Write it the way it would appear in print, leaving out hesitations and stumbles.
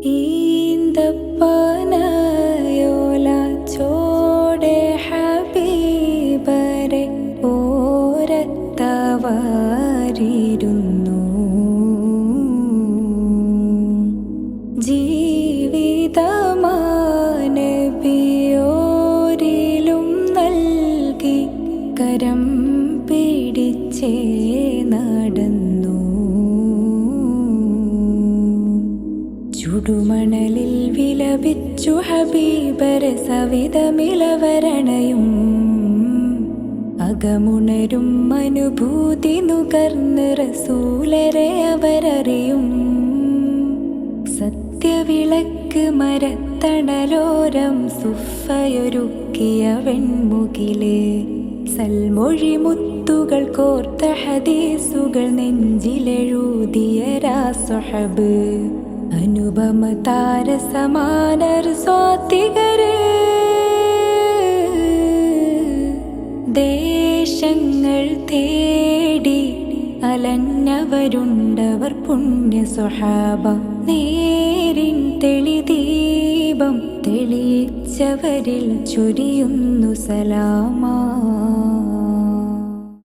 ഈന്തപ്പനയോല ചോടെ ഹബീബരെ ഓരത്തവാരിരുന്നു. ജീവിതമാനബിയോരിലും നൽകി കരം പിടിച്ചേ നടന്നു. ചുടുമണലിൽ വിലപിച്ചു ഹബീബരെ സവിതമിളവരണയും അകമുണരും അനുഭൂതി നുകർന്ന് റസൂലരെ അവരറിയും. സത്യവിളക്ക് മരത്തണലോരം സുഫയൊരുക്കിയ വെൺമുകില് സൽമൊഴി മുത്തുകൾ കോർത്ത ഹദീസുകൾ നെഞ്ചിലെഴുതിയ രാസഹബ് അനുപമ താരസമാനർ സ്വാത്തികര്. ദേശങ്ങൾ തേടി അലഞ്ഞവരുണ്ടവർ പുണ്യ സ്വഹാബ. നേരിൻ തെളിദീപം തെളിയിച്ചവരിൽ ചൊരിയുന്നു സലാമാ.